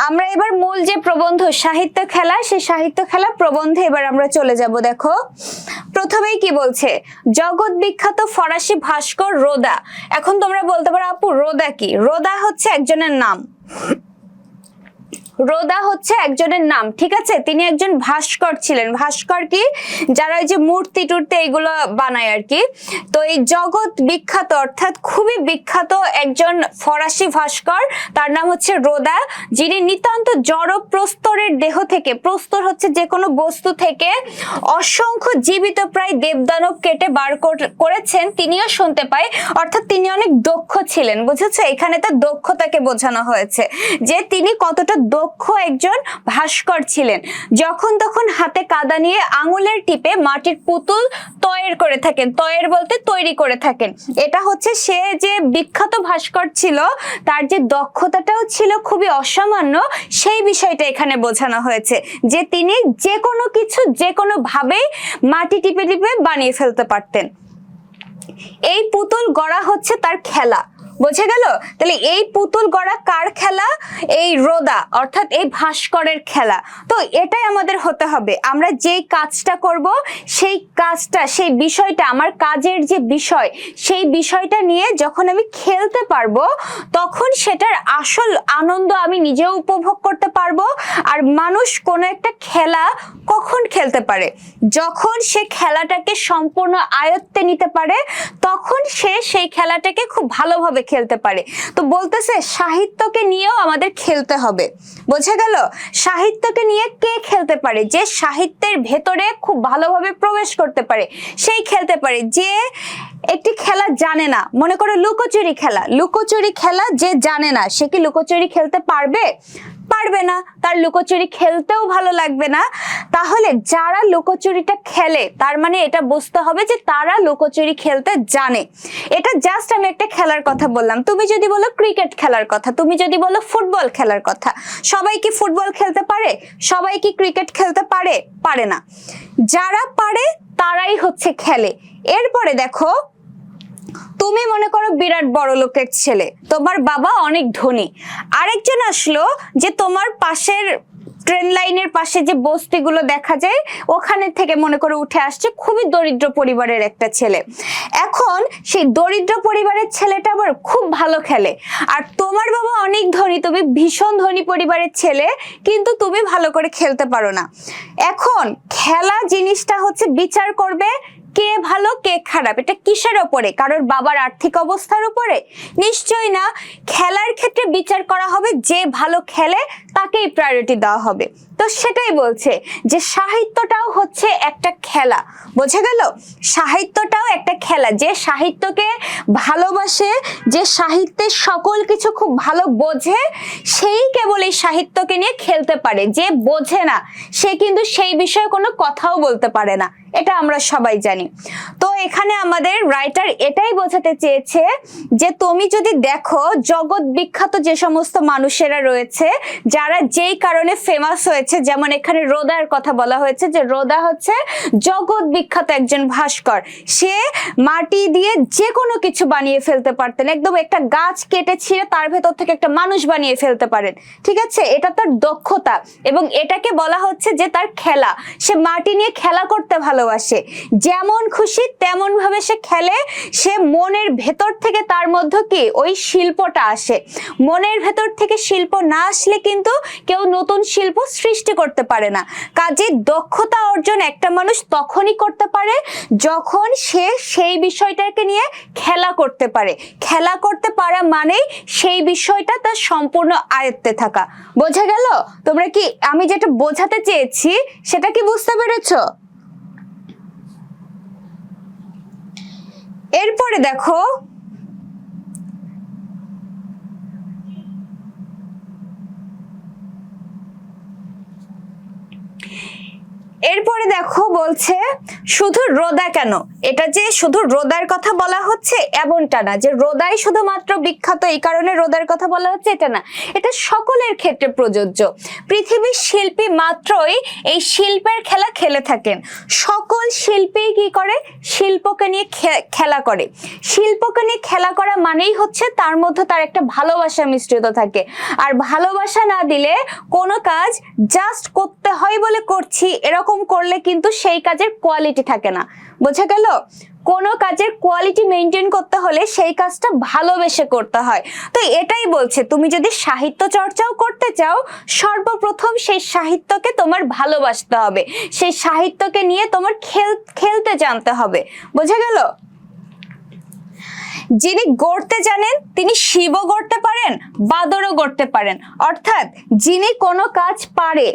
আমরা এবার মূল যে প্রবন্ধ সাহিত্য খেলা, সেই সাহিত্য খেলা প্রবন্ধে এবার আমরা চলে যাব। দেখো প্রথমেই কি বলছে, জগৎ বিখ্যাত ফরাসি ভাস্কর রোদা। এখন তোমরা বলতে পারো আপু রোদা কি? রোদা হচ্ছে একজনের নাম, রোদা হচ্ছে একজনের নাম, ঠিক আছে? তিনি একজন ভাস্কর ছিলেন। ভাস্কর কি? যারা এই যে মূর্তি টুর্তি এগুলো বানায় আর কি। তো এই জগৎ বিখ্যাত অর্থাৎ খুবই বিখ্যাত একজন ফরাসি ভাস্কর, তার নাম হচ্ছে রোদা, যিনি নিতান্ত জড় প্রস্তরের দেহ থেকে, প্রস্তর হচ্ছে যে কোনো বস্তু থেকে অসংখ্য জীবিত প্রায় দেবদানব কেটে বার করেছেন, তিনিও শুনতে পাই। অর্থাৎ তিনি অনেক দক্ষ ছিলেন, বুঝেছো? এখানে তার দক্ষতাকে বোঝানো হয়েছে যে তিনি কতটা দক্ষ একজন ভাস্কর ছিলেন। যখন তখন হাতে কাদা নিয়ে আঙুলের টিপে মাটির পুতুল তৈরি করে থাকেন, তৈরি বলতে তৈরি করে থাকেন। এটা হচ্ছে সে যে বিখ্যাত ভাস্কর ছিল, তার যে দক্ষতাটাও ছিল খুবই অসামান্য, সেই বিষয়টা এখানে বোঝানো হয়েছে যে তিনি যে কোনো কিছু যে কোনো ভাবে মাটি টিপে টিপে বানিয়ে ফেলতে পারতেন। এই পুতুল গড়া হচ্ছে তার খেলা, বোঝা গেল? তাহলে এই পুতুল গড়া কার খেলা? এই রোদা অর্থাৎ এই ভাস্করের খেলা। তো এটাই আমাদের হতে হবে, আমরা যেই কাজটা করব সেই কাজটা, সেই বিষয়টা, আমার কাজের যে বিষয়, সেই বিষয়টা নিয়ে যখন আমি খেলতে পারবো তখন সেটার আসল আনন্দ আমি নিজেও উপভোগ করতে পারবো। আর মানুষ কোনো একটা খেলা কখন খেলতে পারে? যখন সে খেলাটাকে সম্পূর্ণ আয়ত্তে নিতে পারে, তখন সে সেই খেলাটাকে খুব ভালোভাবে খেলতে পারে। তো বলতেছে সাহিত্যকে নিয়েও আমাদের খেলতে হবে, বোঝা গেল? সাহিত্যকে নিয়ে কে খেলতে পারে? যে সাহিত্যের ভেতরে খুব ভালোভাবে প্রবেশ করতে পারে সেই খেলতে পারে। যে একটি খেলা জানে না, মনে করো লুকোচুরি খেলা, লুকোচুরি খেলা যে জানে না সে কি লুকোচুরি খেলতে পারবে? পারবে না, তার লুকোচুরি খেলতেও ভালো লাগবে না। তাহলে যারা লুকোচুরিটা খেলে তার মানে এটা বুঝতে হবে যে তারা লুকোচুরি খেলতে জানে। এটা জাস্ট আমি একটা খেলার কথা বললাম। তুমি যদি বলো ক্রিকেট খেলার কথা, তুমি যদি বলো ফুটবল খেলার কথা, সবাই কি ফুটবল খেলতে পারে? সবাই কি ক্রিকেট খেলতে পারে? পারে না। যারা পারে তারাই হচ্ছে খেলে। এরপরে দেখো, তুমি মনে করো বিরাট বড় লোকের ছেলে, তোমার বাবা অনেক ধনী, আরেকজন আসলো যে তোমার পাশের ট্রেন লাইনের পাশে যে বস্তিগুলো দেখা যায় ওখানে থেকে মনে করে উঠে আসছে, খুবই দরিদ্র পরিবারের একটা ছেলে। এখন সেই দরিদ্র পরিবারের ছেলেটা আবার খুব ভালো খেলে, আর তোমার বাবা অনেক ধনী, তুমি ভীষণ ধনী পরিবারের ছেলে, কিন্তু তুমি ভালো করে খেলতে পারো না। এখন খেলা জিনিসটা হচ্ছে বিচার করবে কে ভালো কে খারাপ, এটা কিসের উপরে? কারোর বাবার আর্থিক অবস্থার উপরে? নিশ্চয়ই না। খেলার ক্ষেত্রে বিচার করা হবে যে ভালো খেলে তাকেই প্রায়োরিটি দেওয়া হবে। তো সেটাই বলছে যে সাহিত্যটাও হচ্ছে একটা খেলা, বোঝা গেল? সাহিত্যটাও একটা খেলা। যে সাহিত্যকে ভালোবাসে, যে সাহিত্যের সকল কিছু খুব ভালো বোঝে, সেই কেবল এই সাহিত্যকে নিয়ে খেলতে পারে। যে বোঝে না সে কিন্তু সেই বিষয়ে কোনো কথাও বলতে পারে না, এটা আমরা সবাই জানি। তো এখানে আমাদের রাইটার এটাই বোঝাতে চেয়েছে যে তুমি যদি দেখো জগৎ বিখ্যাত যে সমস্ত মানুষেরা রয়েছে যারা যেই কারণে ফেমাস হয়েছে, যেমন এখানে রোদার কথা বলা হয়েছে যে রোদা হচ্ছে জগৎ বিখ্যাত একজন ভাস্কর, সে মাটি দিয়ে যে কোনো কিছু বানিয়ে ফেলতে পারতেন, একদম একটা গাছ কেটে ছিঁড়ে তার ভেতর থেকে একটা মানুষ বানিয়ে ফেলতে পারেন, ঠিক আছে? এটা তার দক্ষতা এবং এটাকে বলা হচ্ছে যে তার খেলা। সে মাটি নিয়ে খেলা করতে ভালোবাসে, যেমন খুশি তেমন ভাবে সে খেলে। সে মনের ভেতর থেকে তার মধ্যে কি ওই শিল্পটা আসে, মনের ভেতর থেকে শিল্প না আসলে কিন্তু কেউ নতুন শিল্প সৃষ্টি করতে পারে না। কাজে দক্ষতা অর্জন একটা মানুষ তখনই করতে পারে যখন সে সেই বিষয়টাকে নিয়ে খেলা করতে পারে। খেলা করতে পারা মানেই সেই বিষয়টা তার সম্পূর্ণ আয়ত্তে থাকা, বোঝা গেল? তোমরা কি আমি যেটা বোঝাতে চেয়েছি সেটা কি বুঝতে পেরেছো? এরপরে দেখো, এরপরে দেখো বলছে শুধু রোদা কেন, এটা যে শুধু রোদার কথা বলা হচ্ছে এমনটা না, যে রোদাই শুধুমাত্র বিখ্যাত এই কারণে রোদার কথা বলা হচ্ছে এটা না, এটা সকলের ক্ষেত্রে প্রযোজ্য। পৃথিবীর শিল্পী মাত্রই এই শিল্পের খেলা খেলে থাকেন। সকল শিল্পী কি করে, শিল্পকে নিয়ে খেলা করে। শিল্পকে নিয়ে খেলা করা মানেই হচ্ছে তার মধ্যে তার একটা ভালোবাসা মিশ্রিত থাকে। আর ভালোবাসা না দিলে কোনো কাজ জাস্ট করতে হয় বলে করছি এরকম করলে কিন্তু সেই কাজের কোয়ালিটি থাকে না। বোঝা গেল? কোনো কাজের কোয়ালিটি মেনটেন করতে হলে সেই কাজটা ভালোবেসে করতে হয়। তো এটাই বলছে, তুমি যদি সাহিত্য চর্চাও করতে চাও, সর্বপ্রথম সেই সাহিত্যকে তোমার ভালোবাসতে হবে, সেই সাহিত্যকে নিয়ে তোমার খেলতে জানতে হবে। বোঝা গেল? যিনি গড়তে জানেন তিনি শিবও গড়তে পারেন, বাদরও গড়তে পারেন। অর্থাৎ যিনি কোনো কাজ পারে,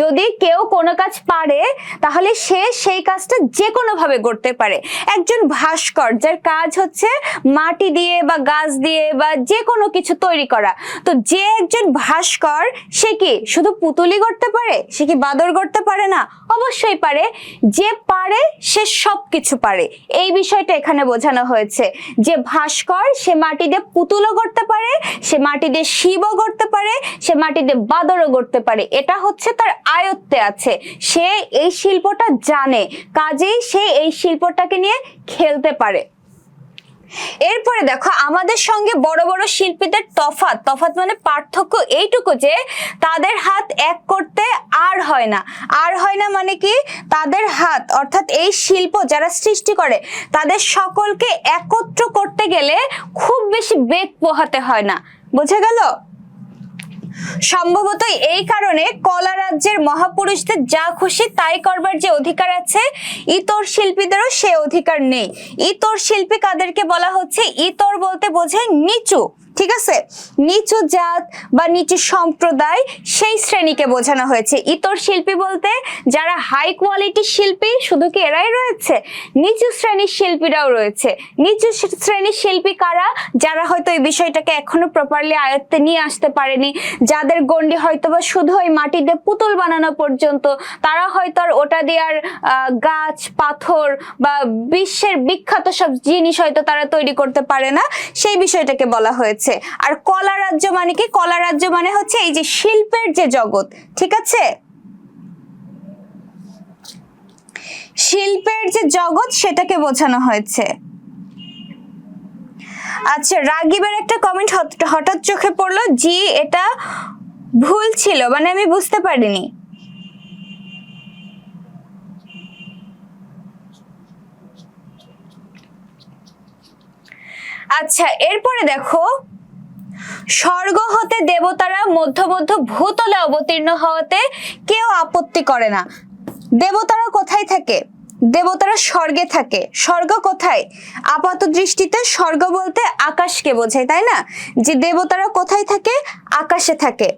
যদি কেউ কোনো কাজ পারে তাহলে সে সেই কাজটা যে কোনো ভাবে করতে পারে। একজন ভাস্কর যার কাজ হচ্ছে মাটি দিয়ে বা গাছ দিয়ে বা যে কোনো কিছু তৈরি করা, তো যে একজন ভাস্কর সে কি শুধু পুতুলি করতে পারে, সে কি বাদর করতে পারে না? অবশ্যই পারে। যে পারে সে সব কিছু পারে, এই বিষয়টা এখানে বোঝানো হয়েছে। যে ভাস্কর সে মাটি দিয়ে পুতুলও করতে পারে, সে মাটি দিয়ে শিবও করতে পারে, সে মাটি দিয়ে বাদরও করতে পারে। এটা হচ্ছে তার আয়ত্তে আছে, সে এই শিল্পটা জানে, কাজেই সে এই শিল্পটাকে নিয়ে খেলতে পারে। এরপরে দেখো আমাদের সঙ্গে বড় বড় শিল্পীদের তফাৎ মানে পার্থক্য এইটুকু যে তাদের হাত এক করতে আর হয় না। আর হয় না মানে কি, তাদের হাত অর্থাৎ এই শিল্প যারা সৃষ্টি করে তাদের সকলকে একত্র করতে গেলে খুব বেশি বেগ পোহাতে হয় না। বোঝা গেল? সম্ভবত এই কারণে কলা রাজ্যের মহাপুরুষদের যা খুশি তাই করবার যে অধিকার আছে, ইতর শিল্পীদেরও সে অধিকার নেই। ইতর শিল্পী কাদেরকে বলা হচ্ছে? ইতর বলতে বোঝায় নিচু, ঠিক আছে? নিচু জাত বা নিচু সম্প্রদায়, সেই শ্রেণীকে বোঝানো হয়েছে। ইতর শিল্পী বলতে যারা হাই কোয়ালিটি শিল্পী, শুধু কি এরাই রয়েছে? নিচু শ্রেণীর শিল্পীরাও রয়েছে। নিচু শ্রেণীর শিল্পী কারা? যারা হয়তো এই বিষয়টাকে এখনো প্রপারলি আয়ত্তে নিয়ে আসতে পারেনি, যাদের গন্ডি হয়তো বা শুধু ওই মাটি দিয়ে পুতুল বানানো পর্যন্ত, তারা হয়তো আর ওটা দিয়ে আর গাছ পাথর বা বিশ্বের বিখ্যাত সব জিনিস হয়তো তারা তৈরি করতে পারে না, সেই বিষয়টাকে বলা হয়েছে। আর কলা রাজ্য মানে কি? কলা রাজ্য মানে হচ্ছে এই যে শিল্পের যে জগৎ, ঠিক আছে? শিল্পের যে জগৎ সেটাকে বোঝানো হয়েছে। আচ্ছা, রাগিবের একটা কমেন্ট হঠাৎ চোখে পড়লো, জি এটা ভুল ছিল, মানে আমি বুঝতে পারিনি। আচ্ছা, এরপরে দেখো স্বর্গ হতে দেবতারা মধ্য মধ্য ভূতলে অবতীর্ণ হওয়াতে কেউ আপত্তি করে না। দেবতারা কোথায় থাকে? দেবতারা স্বর্গে থাকে। স্বর্গ কোথায়? আপাত দৃষ্টিতে স্বর্গ বলতে আকাশকে বোঝায়, তাই না? যে দেবতারা কোথায় থাকে? আকাশে থাকে।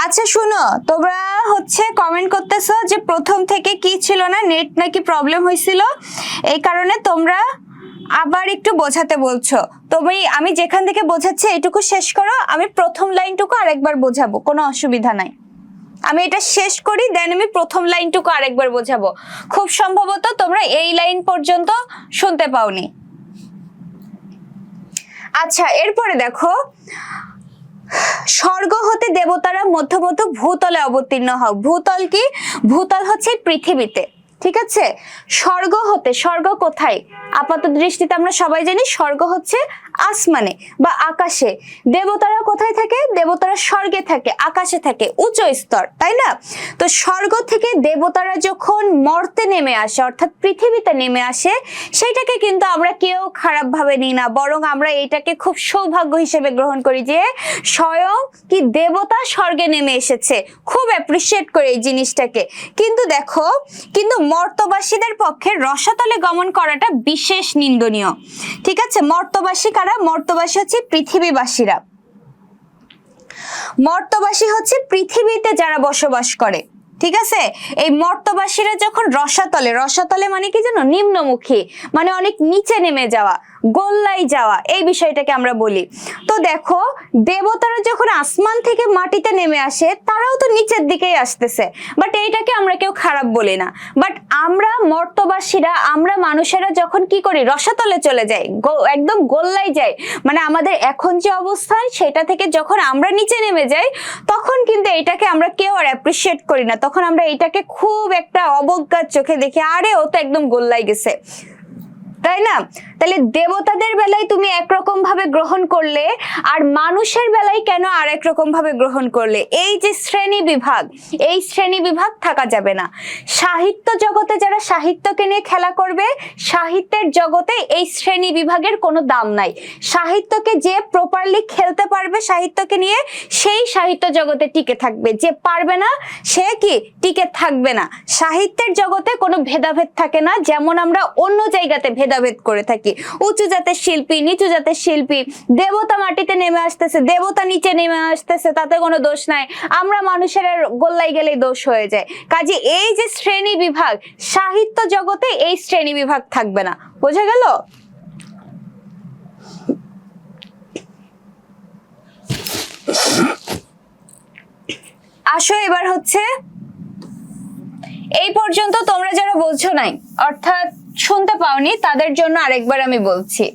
আচ্ছা শুনো, তোমরা হচ্ছে কমেন্ট করতেছো যে প্রথম থেকে কি ছিল না, নেট নাকি প্রবলেম হয়েছিল, এই কারণে তোমরা আবার একটু বোঝাতে বলছো। আমি যেখান থেকে বোঝাচ্ছি এইটুকু শেষ করো, আমি প্রথম লাইনটুকু আরেকবার বোঝাবো, কোনো অসুবিধা নাই। আমি এটা শেষ করি, দেন আমি প্রথম লাইনটুকু আরেকবার বোঝাবো। খুব সম্ভবত তোমরা এই লাইন পর্যন্ত শুনতে পাওনি। আচ্ছা, এরপরে দেখো স্বর্গ হতে দেবতারা মধ্য মধ্য ভূতলে অবতীর্ণ হও। ভূতল কি? ভূতল হচ্ছে পৃথিবীতে, ঠিক আছে? স্বর্গ হতে, স্বর্গ কোথায়? আপাত দৃষ্টিতে আমরা সবাই জানি স্বর্গ হচ্ছে আসমানে বা আকাশে। দেবতারা কোথায় থাকে? দেবতারা স্বর্গে থাকে, আকাশে থাকে, উচ্চ স্তর, তাই না? তো স্বর্গ থেকে দেবতারা যখন মর্তে নেমে আসে অর্থাৎ পৃথিবীতে নেমে আসে, সেটাকে কিন্তু আমরা কেউ খারাপ ভাবে নিই না, বরং আমরা এটাকে খুব সৌভাগ্য হিসেবে গ্রহণ করি যে স্বয়ং কি দেবতা স্বর্গে নেমে এসেছে। খুব অ্যাপ্রিসিয়েট করি এই জিনিসটাকে। কিন্তু দেখো, কিন্তু মর্তবাসীদের পক্ষে রসাতলে গমন করাটা বিশেষ নিন্দনীয়, ঠিক আছে? মর্তবাসী কারা? মর্তবাসী হচ্ছে পৃথিবীবাসীরা। মর্তবাসী হচ্ছে পৃথিবীতে যারা বসবাস করে, ঠিক আছে? এই মর্তবাসীরা যখন রসাতলে, রসাতলে মানে কি জানো? নিম্নমুখী, মানে অনেক নিচে নেমে যাওয়া গোল্লাই যাওয়া, এই বিষয়টাকে আমরা বলি। তো দেখো দেবতারা যখন আসমান থেকে মাটিতে নেমে আসে তারাও তো নিচের দিকেই আসতেছে, বাট এইটাকে আমরা কেউ খারাপ বলি না। বাট আমরা মর্তবাসীরা, আমরা মানুষেরা যখন কি করি, রসাতলে চলে যাই, একদম গোল্লাই যাই, মানে আমাদের এখন যে অবস্থান সেটা থেকে যখন আমরা নিচে নেমে যাই তখন কিন্তু এটাকে আমরা কেউ আর অ্যাপ্রিসিয়েট করি না, তখন আমরা এটাকে খুব একটা অবজ্ঞার চোখে দেখি, আরে ও তো একদম গোল্লাই গেছে, তাই না? তাহলে দেবতাদের বেলায় তুমি একরকম ভাবে গ্রহণ করলে আর মানুষের বেলায় কেন আরেক রকম ভাবে গ্রহণ করলে? এই যে শ্রেণী বিভাগ, এই শ্রেণী বিভাগ থাকা যাবে না। সাহিত্য জগতে যারা সাহিত্যকে নিয়ে খেলা করবে, সাহিত্যের জগতে এই শ্রেণী বিভাগের কোনো দাম নাই। সাহিত্যকে যে প্রপারলি খেলতে পারবে সাহিত্যকে নিয়ে, সেই সাহিত্য জগতে টিকে থাকবে, যে পারবে না সে কি টিকে থাকবে না। সাহিত্যের জগতে কোনো ভেদাভেদ থাকে না, যেমন আমরা অন্য জায়গাতে ভেদাভেদ করে থাকি। উঁচু জাতের শিল্পী, নিচু জাতের শিল্পী, দেবতা মাটিতে নেমে আসতেছে, দেবতা নিচে নেমে আসতেছে, তাতে কোনো দোষ নাই, আমরা মানুষের গোল্লাই গেলেই দোষ হয়ে যায়। কাজে এই যে শ্রেণী বিভাগ, সাহিত্য জগতে এই শ্রেণী বিভাগ থাকবে না। বোঝা গেল? আসো এবার হচ্ছে এই পর্যন্ত তোমরা যারা বলছো নাই, অর্থাৎ শুনতে পাওনি, তাদের জন্য আরেকবার আমি বলছি।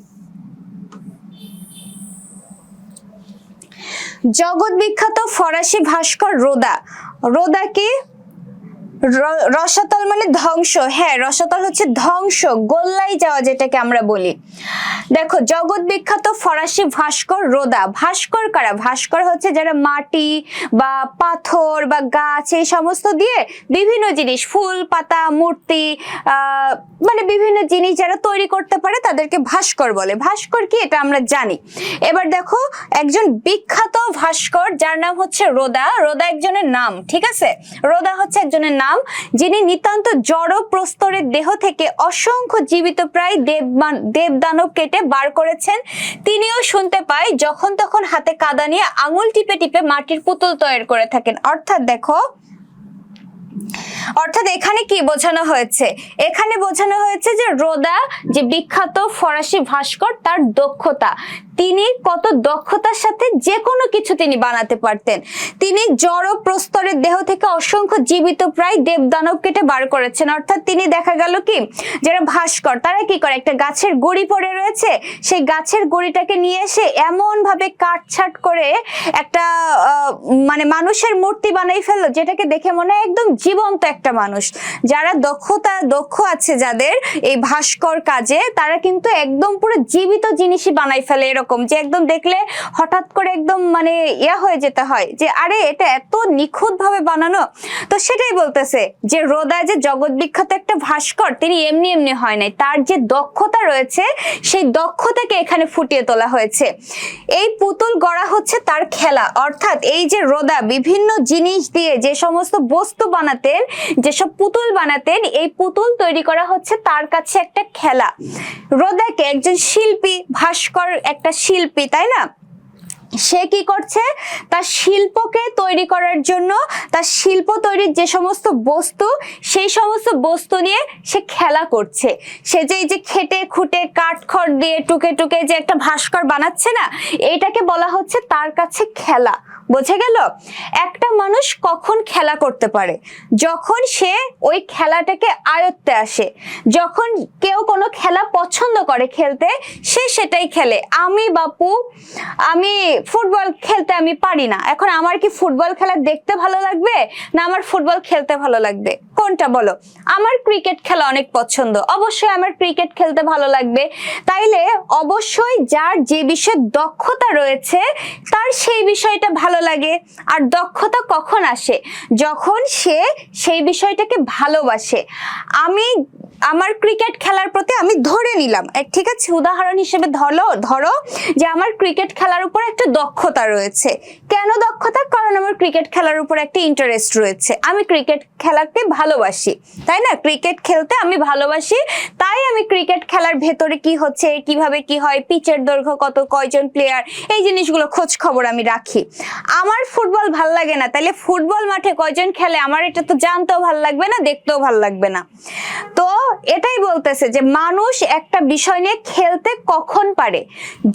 জগৎ বিখ্যাত ফরাসি ভাস্কর রোদা, রোদা কি? রসাতল মানে ধ্বংস, হ্যাঁ রসাতল হচ্ছে ধ্বংস, গোল্লাই যাওয়া যেটাকে আমরা বলি। দেখো জগৎ বিখ্যাত ফরাসি ভাস্কর রোদা, ভাস্কর কারা? ভাস্কর হচ্ছে যারা মাটি বা পাথর বা গাছ এই সমস্ত দিয়ে বিভিন্ন জিনিস, ফুল পাতা মূর্তি, মানে বিভিন্ন জিনিস যারা তৈরি করতে পারে তাদেরকে ভাস্কর বলে। ভাস্কর কি এটা আমরা জানি। এবার দেখো একজন বিখ্যাত ভাস্কর যার নাম হচ্ছে রোদা, রোদা একজনের নাম, ঠিক আছে? রোদা হচ্ছে একজনের নাম, যিনি নিতান্ত জড় প্রস্তরের দেহ থেকে অসংখ্য জীবিত প্রায় দেব দানব কেটে বার করেছেন। তিনিও শুনতে পাই যখন তখন হাতে কাদা নিয়ে আঙুল টিপে টিপে মাটির পুতুল তৈরি করে থাকেন। অর্থাৎ দেখো, অর্থাৎ এখানে কি বোঝানো হয়েছে? এখানে বোঝানো হয়েছে যে রোদা যে বিখ্যাত ফরাসি ভাস্কর, তার দক্ষতা, তিনি কত দক্ষতার সাথে যে কোনো কিছু তিনি বানাতে পারতেন। তিনি জড় প্রস্তরের দেহ থেকে অসংখ্য জীবিত প্রায় দেব দানব কেটে বার করেছেন। অর্থাৎ তিনি দেখা গেল কি, যারা ভাস্কর তারা কি করে, একটা গাছের গুড়ি পড়ে রয়েছে, সেই গাছের গুড়িটাকে নিয়ে এসে এমন ভাবে কাটছাট করে একটা মানে মানুষের মূর্তি বানাই ফেললো, যেটাকে দেখে মনে হয় একদম জীবন্ত একটা মানুষ। যারা দক্ষ আছে যাদের এই ভাস্কর কাজে, তারা কিন্তু একদম পুরো জীবিত জিনিসই বানাই ফেলে, এরকম যে একদম দেখলে হঠাৎ করে একদম মানে ইয়া হয়ে যেতে হয় যে আরে এটা এত নিখুঁত ভাবে বানানো। তো সেটাই বলতেছে যে রোদা যে জগৎ বিখ্যাত একটা ভাস্কর, তিনি এমনি এমনি হয় নাই, তার যে দক্ষতা রয়েছে সেই দক্ষতাকে এখানে ফুটিয়ে তোলা হয়েছে। এই পুতুল গড়া হচ্ছে তার খেলা। অর্থাৎ এই যে রোদা বিভিন্ন জিনিস দিয়ে যে সমস্ত বস্তু বানাতেন, যেসব পুতুল বানাতেন, এই পুতুল তৈরি করা হচ্ছে তার কাছে একটা খেলা। রোদাকে একজন শিল্পী, ভাস্কর একটা শিল্পী, তাই না? সে কি করছে, তার শিল্পকে তৈরি করার জন্য, তার শিল্প তৈরির যে সমস্ত বস্তু, সেই সমস্ত বস্তু নিয়ে সে খেলা করছে। সে যে এই যে খেটে খুঁটে কাঠখড় দিয়ে টুকে টুকে যে একটা ভাস্কর বানাচ্ছে না, এটাকে বলা হচ্ছে তার কাছে খেলা। বোঝা গেল? একটা মানুষ কখন খেলা করতে পারে? যখন সে ওই খেলাটাকে আয়ত্তে আসে। যখন কেউ কোনো খেলা পছন্দ করে খেলতে, সে সেটাই খেলে। আমি বাপু, আমি ফুটবল খেলতে আমি পারি না, এখন আমার কি ফুটবল খেলা দেখতে ভালো লাগবে না আমার ফুটবল খেলতে ভালো লাগবে? কোনটা বলো? আমার ক্রিকেট খেলা অনেক পছন্দ, অবশ্যই আমার ক্রিকেট খেলতে ভালো লাগবে। তাইলে অবশ্যই যার যে বিষয়ে দক্ষতা রয়েছে তার সেই বিষয়টা ভালো লাগে। আর দক্ষতা কখন আসে? যখন সে সেই বিষয়টাকে ভালোবাসে। আমার ক্রিকেট খেলার প্রতি আমি ধরে নিলাম, ঠিক আছে, উদাহরণ হিসেবে ধরো যে আমার ক্রিকেট খেলার উপর একটা দক্ষতা রয়েছে। কেন দক্ষতা? কারণ আমার ক্রিকেট খেলার উপর একটা ইন্টারেস্ট রয়েছে, আমি ক্রিকেট খেলাকে ভালোবাসি, তাই না? ক্রিকেট খেলতে আমি ভালোবাসি, তাই আমি ক্রিকেট খেলার ভেতরে কি হচ্ছে, কিভাবে কি হয়, পিচের দৈর্ঘ্য কত, কয়জন প্লেয়ার, এই জিনিসগুলো খোঁজ খবর আমি রাখি। আমার ফুটবল ভাল লাগে না, তাহলে ফুটবল মাঠে কয়জন খেলে আমার এটা তো জানতেও ভাল লাগবে না, দেখতেও ভাল লাগবে না। তো এটাই বলতেছে যে মানুষ একটা বিষয় নিয়ে খেলতে কখন পারে,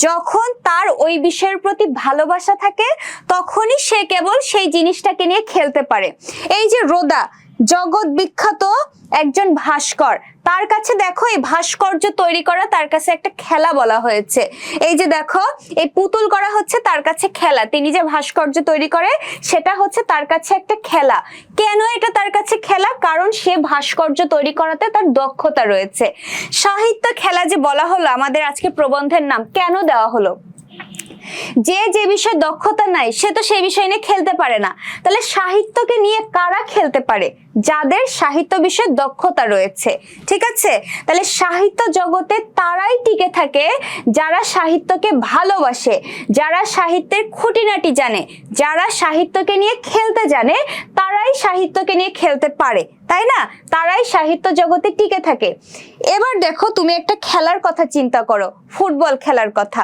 যখন তার ওই বিষয়ের প্রতি ভালোবাসা থাকে, তখনই সে কেবল সেই জিনিসটাকে নিয়ে খেলতে পারে। এই যে রোদা জগৎ বিখ্যাত একজন ভাস্কর, তার কাছে দেখো এই ভাস্কর্য তৈরি করা তার কাছে একটা খেলা বলা হয়েছে। এই যে দেখো এই পুতুল করা হচ্ছে তার কাছে খেলা, তিনি যে ভাস্কর্য তৈরি করে সেটা হচ্ছে তার কাছে একটা খেলা। কেন এটা তার কাছে খেলা? কারণ সে ভাস্কর্য তৈরি করাতে তার দক্ষতা রয়েছে। সাহিত্য খেলা যে বলা হলো আমাদের আজকে প্রবন্ধের নাম, কেন দেওয়া হলো? যে যে বিষয়ে দক্ষতা নাই সে তো সেই বিষয় নিয়ে খেলতে পারে না, তাহলে সাহিত্যকে নিয়ে কারা খেলতে পারে? যাদের সাহিত্য বিষয়ে দক্ষতা রয়েছে। ঠিক আছে, তাহলে সাহিত্য জগতে তারাই টিকে থাকে যারা সাহিত্যকে ভালোবাসে, যারা সাহিত্যের খুঁটিনাটি জানে, যারা সাহিত্যকে নিয়ে খেলতে জানে, তারাই সাহিত্যকে নিয়ে খেলতে পারে, তাই না? তারাই সাহিত্য জগতে টিকে থাকে। এবার দেখো তুমি একটা খেলার কথা চিন্তা করো, ফুটবল খেলার কথা।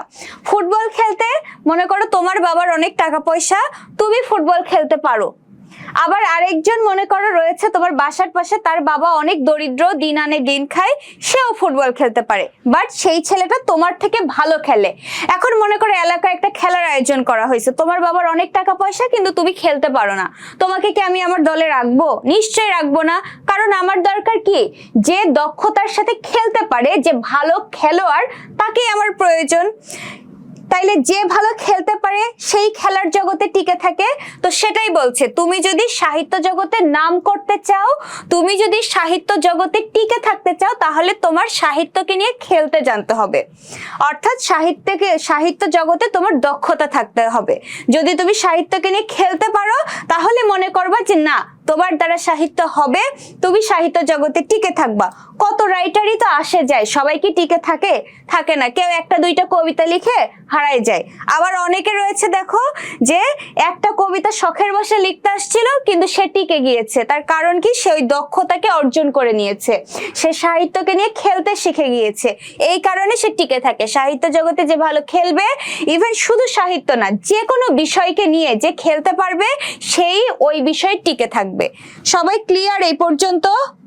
ফুটবল খেলতে মনে করো তোমার বাবার অনেক টাকা পয়সা, তুমি ফুটবল খেলতে পারো। আবার আরেকজন মনে করো রয়েছে তোমার বাসার পাশে, তার বাবা অনেক দরিদ্র, দিন আনে দিন খায়, সেও ফুটবল খেলতে পারে, বাট সেই ছেলেটা তোমার থেকে ভালো খেলে। এখন মনে করো এলাকায় একটা খেলার আয়োজন করা হয়েছে, তোমার বাবার অনেক টাকা পয়সা কিন্তু তুমি খেলতে পারো না, তোমাকে কি আমি আমার দলে রাখবো? নিশ্চয়ই রাখবো না, কারণ আমার দরকার কি? যে দক্ষতার সাথে খেলতে পারে, যে ভালো খেলোয়াড়, তাকেই আমার প্রয়োজন। তাইলে যে ভালো খেলতে পারে সেই খেলার জগতে টিকে থাকে। তো সেটাই বলছে, তুমি যদি সাহিত্য জগতে নাম করতে চাও, তুমি যদি সাহিত্য জগতে টিকে থাকতে চাও, তাহলে তোমার সাহিত্যকে নিয়ে খেলতে জানতে হবে। অর্থাৎ সাহিত্য জগতে তোমার দক্ষতা থাকতে হবে। যদি তুমি সাহিত্যকে নিয়ে খেলতে পারো, তাহলে মনে করবা যে না, তোমার দ্বারা সাহিত্য হবে, তুমি সাহিত্য জগতে টিকে থাকবা। কত রাইটারই তো আসে যায়, সবাই কি টিকে থাকে? থাকে না, কেউ একটা দুইটা কবিতা লিখে হারাই যায়। আবার অনেকে রয়েছে দেখো যে একটা কবিতা শখের বসে লিখতে আসছিল, কিন্তু সে টিকে গিয়েছে। তার কারণ কি? সে ওই দক্ষতাকে অর্জন করে নিয়েছে, সে সাহিত্যকে নিয়ে খেলতে শিখে গিয়েছে, এই কারণে সে টিকে থাকে। সাহিত্য জগতে যে ভালো খেলবে, ইভেন শুধু সাহিত্য না, যে কোনো বিষয়কে নিয়ে যে খেলতে পারবে, সেই ওই বিষয়ে টিকে থাকবে। সবাই ক্লিয়ার এই পর্যন্ত?